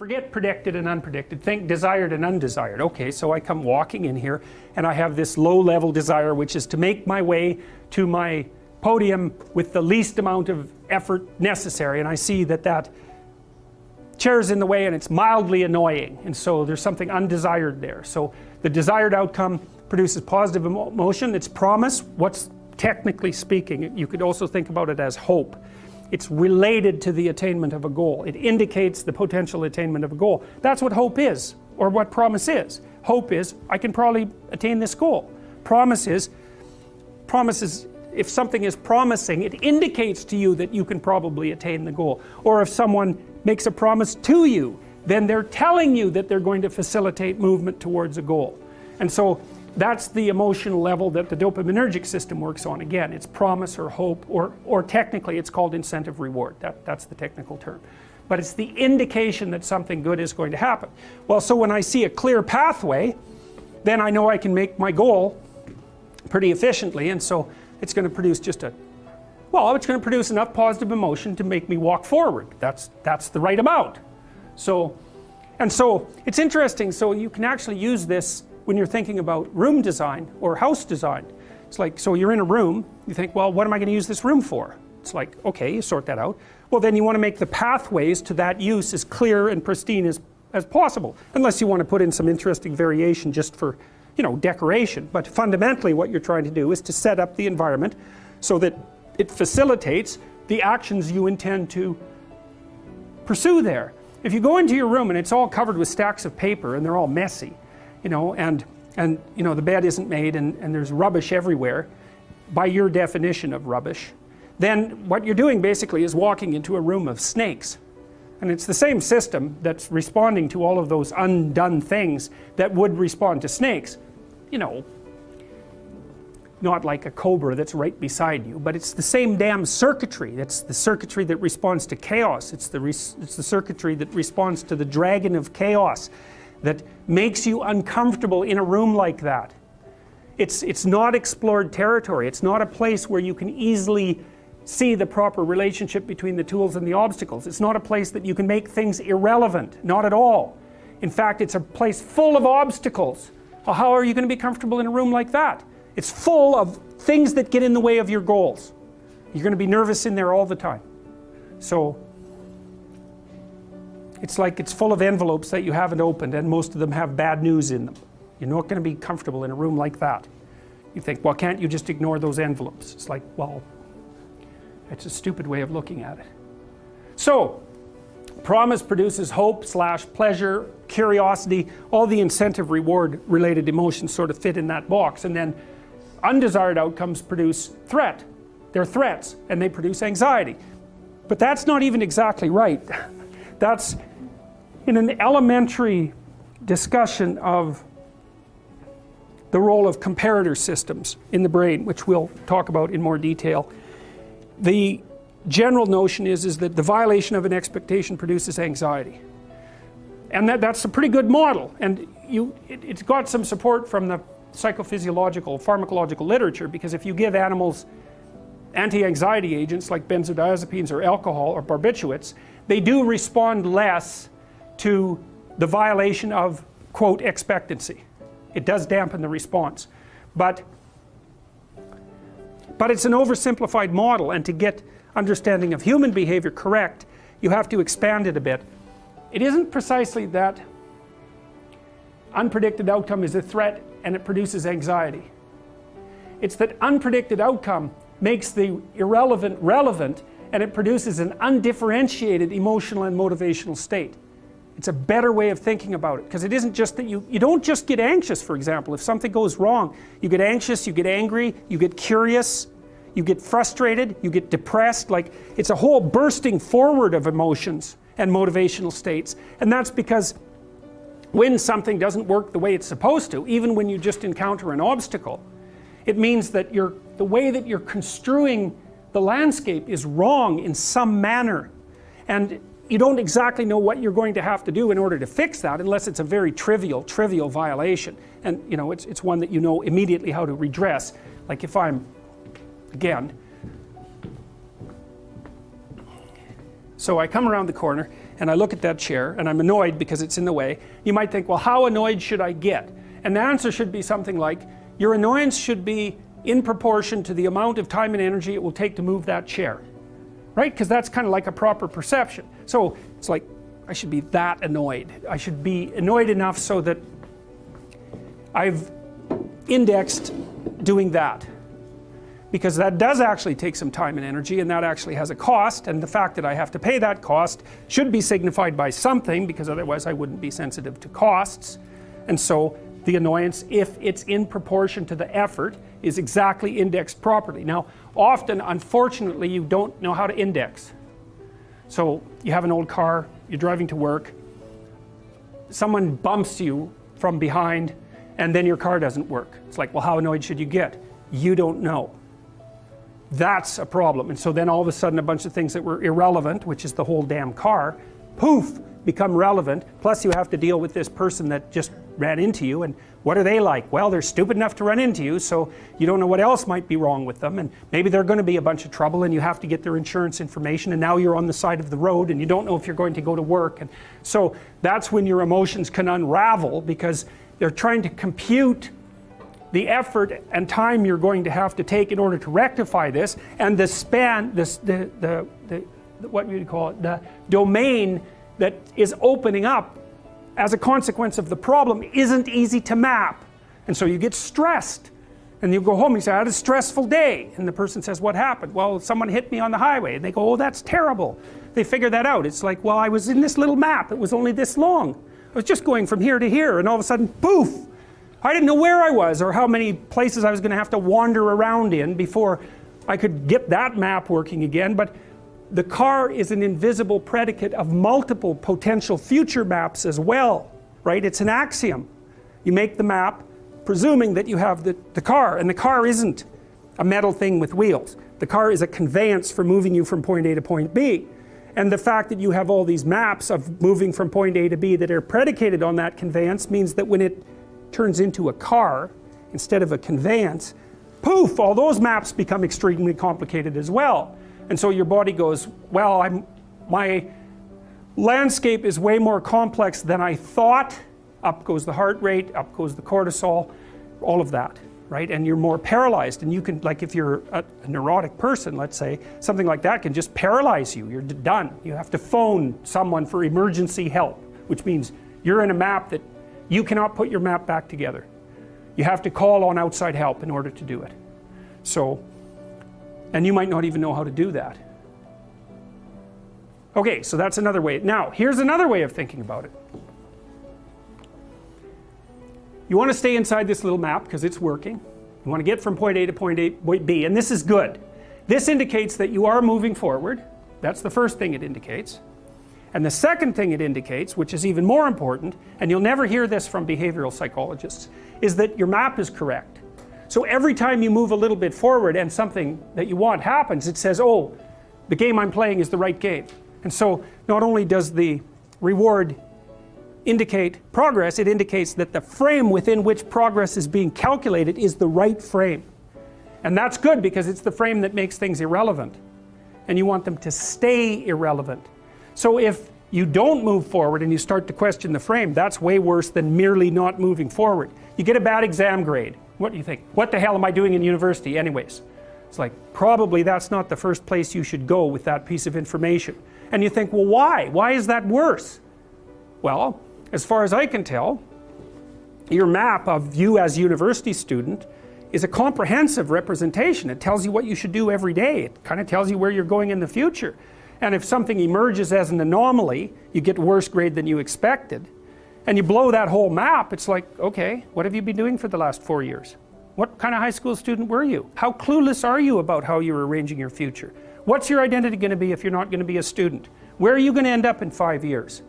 Forget predicted and unpredicted, think desired and undesired. Okay, so I come walking in here and I have this low level desire, which is to make my way to my podium with the least amount of effort necessary, and I see that that chair's in the way and it's mildly annoying, and so there's something undesired there. So the desired outcome produces positive emotion, it's promise. What's technically speaking, you could also think about it as hope. It's related to the attainment of a goal. It indicates the potential attainment of a goal. That's what hope is, or what promise is. Hope is, I can probably attain this goal. Promise is, if something is promising, it indicates to you that you can probably attain the goal. Or if someone makes a promise to you, then they're telling you that they're going to facilitate movement towards a goal. And so that's the emotional level that the dopaminergic system works on. Again, it's promise or hope, or technically it's called incentive reward. That's the technical term. But it's the indication that something good is going to happen. Well, so when I see a clear pathway, then I know I can make my goal pretty efficiently, and so it's going to produce it's going to produce enough positive emotion to make me walk forward. That's the right amount. So it's interesting, so you can actually use this when you're thinking about room design or house design. It's like, so you're in a room, you think, well, what am I going to use this room for? It's like, okay, you sort that out. Well, then you want to make the pathways to that use as clear and pristine as possible, unless you want to put in some interesting variation just for, decoration. But fundamentally what you're trying to do is to set up the environment so that it facilitates the actions you intend to pursue there. If you go into your room and it's all covered with stacks of paper and they're all messy, and the bed isn't made and there's rubbish everywhere, by your definition of rubbish, then what you're doing basically is walking into a room of snakes. And it's the same system that's responding to all of those undone things that would respond to snakes. Not like a cobra that's right beside you, but it's the same damn circuitry. It's the circuitry that responds to chaos. It's the circuitry that responds to the dragon of chaos that makes you uncomfortable in a room like that. It's not explored territory. It's not a place where you can easily see the proper relationship between the tools and the obstacles. It's not a place that you can make things irrelevant, not at all. In fact, it's a place full of obstacles. Well, how are you going to be comfortable in a room like that? It's full of things that get in the way of your goals. You're going to be nervous in there all the time. So it's like it's full of envelopes that you haven't opened, and most of them have bad news in them. You're not going to be comfortable in a room like that. You think, well, can't you just ignore those envelopes? It's like, well, it's a stupid way of looking at it. So, promise produces hope / pleasure, curiosity, all the incentive reward related emotions sort of fit in that box. And then undesired outcomes produce threat. They're threats, and they produce anxiety. But that's not even exactly right. That's in an elementary discussion of the role of comparator systems in the brain, which we'll talk about in more detail. The general notion is that the violation of an expectation produces anxiety. And that's a pretty good model. And it's got some support from the psychophysiological, pharmacological literature, because if you give animals anti-anxiety agents like benzodiazepines or alcohol or barbiturates, they do respond less to the violation of, quote, expectancy. It does dampen the response. But it's an oversimplified model, and to get understanding of human behavior correct, you have to expand it a bit. It isn't precisely that unpredicted outcome is a threat and it produces anxiety. It's that unpredicted outcome makes the irrelevant relevant, and it produces an undifferentiated emotional and motivational state. It's a better way of thinking about it, because it isn't just that you don't just get anxious, for example. If something goes wrong, you get anxious, you get angry, you get curious, you get frustrated, you get depressed. Like, it's a whole bursting forward of emotions and motivational states. And that's because when something doesn't work the way it's supposed to, even when you just encounter an obstacle, it means that the way that you're construing the landscape is wrong in some manner. And you don't exactly know what you're going to have to do in order to fix that, unless it's a very trivial violation. And it's one that you know immediately how to redress. Like if I'm, again, so I come around the corner and I look at that chair and I'm annoyed because it's in the way, you might think, well, how annoyed should I get? And the answer should be something like, your annoyance should be in proportion to the amount of time and energy it will take to move that chair. Right? Because that's kind of like a proper perception. So it's like, I should be that annoyed. I should be annoyed enough so that I've indexed doing that. Because that does actually take some time and energy, and that actually has a cost, and the fact that I have to pay that cost should be signified by something, because otherwise I wouldn't be sensitive to costs. And so the annoyance, if it's in proportion to the effort, is exactly indexed properly. Now, often, unfortunately, you don't know how to index. So you have an old car, you're driving to work, someone bumps you from behind, and then your car doesn't work. It's like, well, how annoyed should you get? You don't know. That's a problem. And so then all of a sudden a bunch of things that were irrelevant, which is the whole damn car, poof, become relevant. Plus you have to deal with this person that just ran into you, and what are they like? Well, they're stupid enough to run into you, so you don't know what else might be wrong with them, and maybe they're going to be a bunch of trouble, and you have to get their insurance information, and now you're on the side of the road and you don't know if you're going to go to work. And so that's when your emotions can unravel, because they're trying to compute the effort and time you're going to have to take in order to rectify this, and the span, what do you call it, the domain that is opening up as a consequence of the problem isn't easy to map. And so you get stressed, and you go home and you say, I had a stressful day, and the person says, what happened? Well, someone hit me on the highway, and they go, oh, that's terrible. They figure that out. It's like, well, I was in this little map, it was only this long, I was just going from here to here, and all of a sudden, poof, I didn't know where I was or how many places I was going to have to wander around in before I could get that map working again. But the car is an invisible predicate of multiple potential future maps as well, right? It's an axiom. You make the map presuming that you have the car, and the car isn't a metal thing with wheels. The car is a conveyance for moving you from point A to point B. And the fact that you have all these maps of moving from point A to B that are predicated on that conveyance means that when it turns into a car instead of a conveyance, poof, all those maps become extremely complicated as well. And so your body goes, well, my landscape is way more complex than I thought. Up goes the heart rate, up goes the cortisol, all of that, right? And you're more paralyzed, and you can, like if you're a neurotic person, let's say, something like that can just paralyze you. You're done. You have to phone someone for emergency help, which means you're in a map that you cannot put your map back together. You have to call on outside help in order to do it. So, and you might not even know how to do that. Okay, so that's another way. Now, here's another way of thinking about it. You want to stay inside this little map because it's working. You want to get from point A to point B, and this is good. This indicates that you are moving forward. That's the first thing it indicates. And the second thing it indicates, which is even more important, and you'll never hear this from behavioral psychologists, is that your map is correct. So every time you move a little bit forward and something that you want happens, it says, oh, the game I'm playing is the right game. And so not only does the reward indicate progress, it indicates that the frame within which progress is being calculated is the right frame. And that's good, because it's the frame that makes things irrelevant. And you want them to stay irrelevant. So if you don't move forward and you start to question the frame, that's way worse than merely not moving forward. You get a bad exam grade. What do you think? What the hell am I doing in university anyways? It's like, probably that's not the first place you should go with that piece of information. And you think, well, why? Why is that worse? Well, as far as I can tell, your map of you as a university student is a comprehensive representation. It tells you what you should do every day. It kind of tells you where you're going in the future. And if something emerges as an anomaly, you get a worse grade than you expected, and you blow that whole map, it's like, okay, what have you been doing for the last 4 years? What kind of high school student were you? How clueless are you about how you're arranging your future? What's your identity going to be if you're not going to be a student? Where are you going to end up in 5 years?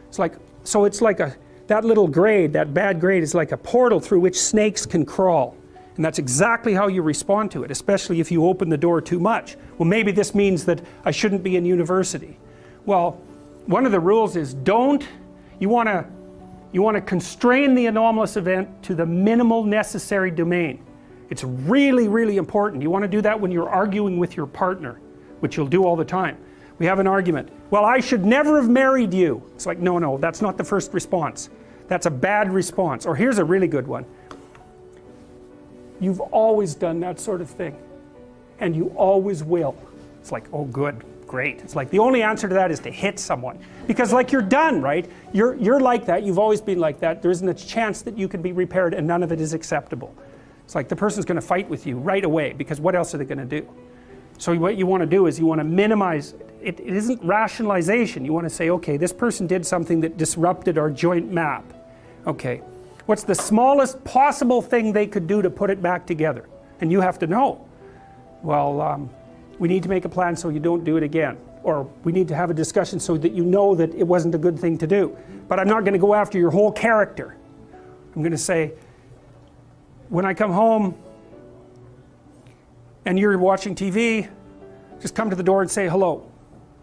It's like, so it's like that little grade, that bad grade is like a portal through which snakes can crawl. And that's exactly how you respond to it, especially if you open the door too much. Well, maybe this means that I shouldn't be in university. Well, one of the rules is you want to constrain the anomalous event to the minimal necessary domain. It's really, really important. You want to do that when you're arguing with your partner, which you'll do all the time. We have an argument. Well, I should never have married you. It's like, no, no, that's not the first response. That's a bad response. Or here's a really good one. You've always done that sort of thing. And you always will. It's like, oh good, great. It's like the only answer to that is to hit someone. Because like you're done, right? You're like that, you've always been like that. There isn't a chance that you can be repaired and none of it is acceptable. It's like the person's going to fight with you right away because what else are they going to do? So what you want to do is you want to minimize, it isn't rationalization. You want to say, okay, this person did something that disrupted our joint map. Okay, what's the smallest possible thing they could do to put it back together? And you have to know. Well, we need to make a plan so you don't do it again. Or we need to have a discussion so that you know that it wasn't a good thing to do. But I'm not going to go after your whole character. I'm going to say, when I come home and you're watching TV, just come to the door and say hello.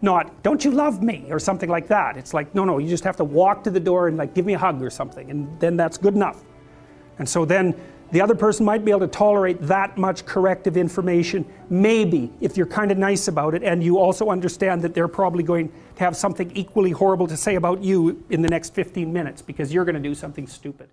Not, don't you love me? Or something like that. It's like, no, no, you just have to walk to the door and like give me a hug or something. And then that's good enough. And so then the other person might be able to tolerate that much corrective information, maybe, if you're kind of nice about it, and you also understand that they're probably going to have something equally horrible to say about you in the next 15 minutes because you're going to do something stupid.